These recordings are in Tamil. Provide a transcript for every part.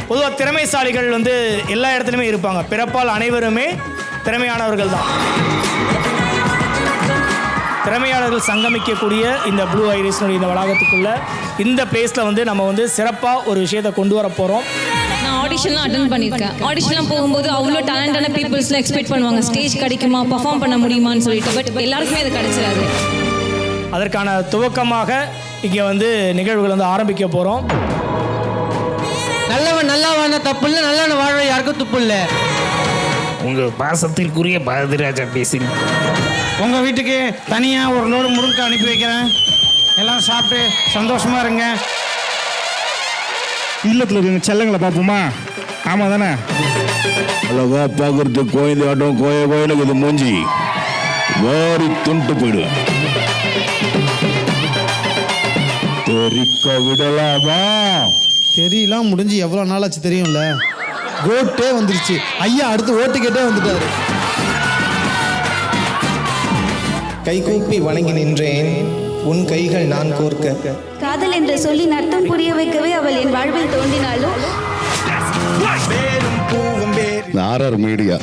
பொதுவாக திறமைசாலிகள் வந்து எல்லா இடத்துலையுமே இருப்பாங்க. பிறப்பால் அனைவருமே திறமையானவர்கள் தான். திறமையாளர்கள் சங்கமிக்கக்கூடிய இந்த ப்ளூ ஐரிஸ்னுடைய இந்த வளாகத்துக்குள்ள இந்த பிளேஸில் வந்து நம்ம வந்து சிறப்பாக ஒரு விஷயத்தை கொண்டு வர போகிறோம். நான் ஆடிஷன்லாம் அட்டன் பண்ணியிருக்கேன். ஆடிஷன்லாம் போகும்போது அவ்வளோ டேலண்டான பீப்புள்ஸ்லாம் எக்ஸ்பெக்ட் பண்ணுவாங்க, ஸ்டேஜ் கிடைக்குமா, பர்ஃபார்ம் பண்ண முடியுமான்னு சொல்லிட்டு. பட் எல்லாருக்குமே அது கிடைச்சிடாது. அதற்கான துவக்கமாக இங்கே வந்து நிகழ்வுகள் வந்து ஆரம்பிக்க போகிறோம். நல்லவன் நல்லா வாழ தப்பு இல்லை, நல்லவன் வாழ யாருக்கும் துப்பு இல்லை. உங்கள் பாசத்திற்குரிய பாரதிராஜா பேசுகிறேன். உங்கள் வீட்டுக்கு தனியாக ஒரு லோடு முருங்கை அனுப்பி வைக்கிறேன். எல்லாம் சாப்பிட்டு சந்தோஷமாக இருங்க. இல்லத்தில் இருக்க செல்லங்களை பார்ப்போமா? ஆமாம் தானே? அழகா பார்க்கறதுக்கு கோயில் ஆட்டம் கோயிலுக்கு இது மூஞ்சி வாரி துண்டு போயிடுவேன். தெரிக்க விடலாமா? தெரியலாம் முடிஞ்சு எவ்வளோ நாளாச்சு தெரியும்ல. கோட்டே வந்துருச்சு. ஐயா அடுத்து ஓட்டுக்கிட்டே வந்துட்டாரு. கைகூப்பி வணங்கி நின்றேன், உன் கைகள் நான் கோர்க்க. காதல் என்று சொல்லி நட்டம் புரிய வைக்கவே அவள் என் வாழ்வில் தோன்றினாலும் ஆர்ஆர் மீடியா,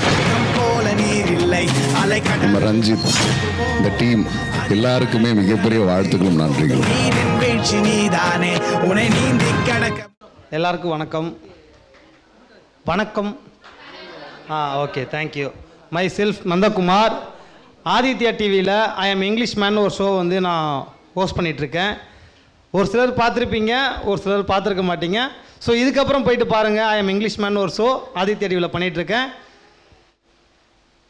நம்ம ரஞ்சித், இந்த டீம் எல்லாருக்குமே மிகப்பெரிய வாழ்த்துக்களும் நன்றிகளும். எல்லாருக்கும் வணக்கம். வணக்கம். Okay, thank you. My self Nandakumar. Aditya டிவியில் ஐ எம் இங்கிலீஷ் மேன் ஒரு ஷோ வந்து நான் ஹோஸ்ட் பண்ணிகிட்ருக்கேன். ஒரு சிலர் பார்த்துருப்பீங்க, ஒரு சிலர் பார்த்துருக்க மாட்டீங்க. ஸோ இதுக்கப்புறம் போயிட்டு பாருங்கள். ஐ எம் இங்கிலீஷ் மேன் ஒரு ஷோ ஆதித்யா டிவியில் பண்ணிகிட்ருக்கேன்.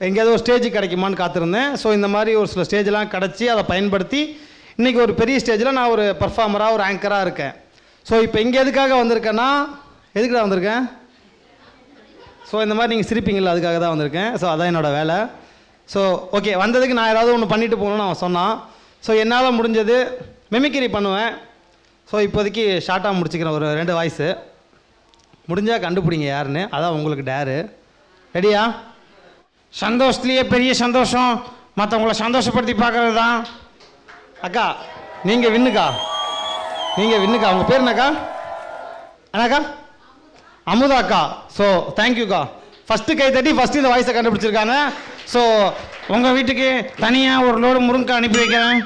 எங்கேயாவது ஒரு ஸ்டேஜ் கிடைக்குமான்னு காத்திருந்தேன். ஸோ இந்த மாதிரி ஒரு சில ஸ்டேஜெலாம் கிடச்சி அதை பயன்படுத்தி இன்றைக்கி ஒரு பெரிய ஸ்டேஜில் நான் ஒரு பர்ஃபார்மராக ஒரு ஆங்கராக இருக்கேன். ஸோ இப்போ இங்கே எதுக்காக வந்திருக்கேன்னா, எதுக்குடா வந்திருக்கேன்? ஸோ இந்த மாதிரி நீங்கள் சிரிப்பீங்களா, அதுக்காக தான் வந்திருக்கேன். ஸோ அதான் என்னோடய வேலை. ஸோ ஓகே, வந்ததுக்கு நான் ஏதாவது ஒன்று பண்ணிட்டு போகணுன்னு அவன் சொன்னான். ஸோ என்னால் முடிஞ்சது மிமிக்ரி பண்ணுவேன். ஸோ இப்போதைக்கு ஷார்ட்டாக முடிச்சுக்கிறேன். ஒரு 2 வாய்ஸு முடிஞ்சால் கண்டுபிடிங்க யாருன்னு. அதான் உங்களுக்கு டேரு. ரெடியா? சந்தோஷத்துலேயே பெரிய சந்தோஷம் மற்றவங்கள சந்தோஷப்படுத்தி பார்க்குறது தான். அக்கா நீங்கள் வின்னுக்கா, நீங்கள் வின்னுக்கா. உங்கள் பேர் என்னக்கா? அண்ணாக்கா? அமுதா அக்கா. ஸோ தேங்க்யூக்கா. ஃபஸ்ட்டு கை தட்டி ஃபஸ்ட்டு இந்த வாய்ஸை கண்டுபிடிச்சிருக்காங்க. ஸோ உங்கள் வீட்டுக்கு தனியாக ஒரு லோடு முருங்கை அனுப்பி வைக்கிறேன்.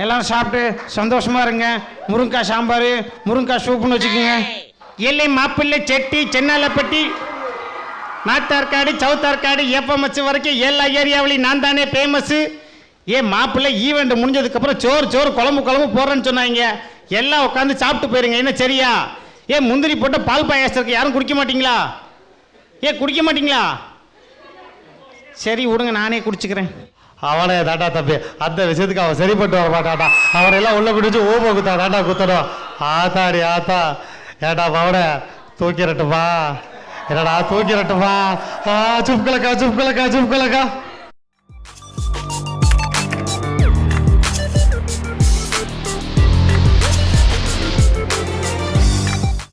எல்லாம் சாப்பிட்டு சந்தோஷமாக இருங்க. முருங்காய் சாம்பார், முருங்காய் சூப்புன்னு வச்சுக்கோங்க. எல்லை மாப்பிள்ளை செட்டி சென்னாலப்பட்டி நாட்டார்காடு சவுத்தார்காடு ஏப்பமச்சு வரைக்கும் எல்லா ஏரியாவிலையும் நான் தானே ஃபேமஸ்ஸு. ஏன் மாப்பிள்ளை ஈவெண்ட் முடிஞ்சதுக்கப்புறம் சோறு குழம்பு போடுறேன்னு சொன்னாங்க. எல்லாம் உட்காந்து சாப்பிட்டு போயிருங்க. என்ன சரியா? ஏன் முந்திரி போட்டு பால் பாயாசம் இருக்கு, யாரும் குடிக்க மாட்டீங்களா? ஏன் குடிக்க மாட்டீங்களா? சரி விடுங்க, நானே குடிச்சுக்கிறேன். அவனே தாட்டா தப்பி அந்த விஷயத்துக்கு அவன் சரிப்பட்டு வர மாட்டாட்டா. அவனையெல்லாம் உள்ள பிடிச்சி ஓபோ குத்தா தாட்டா குத்தணும். ஆத்தாடி ஆத்தா. ஏட்டா பவன தூக்கிறட்டுப்பா, என்னடா தூக்கிறட்டுப்பா. சுப்கலக்கா.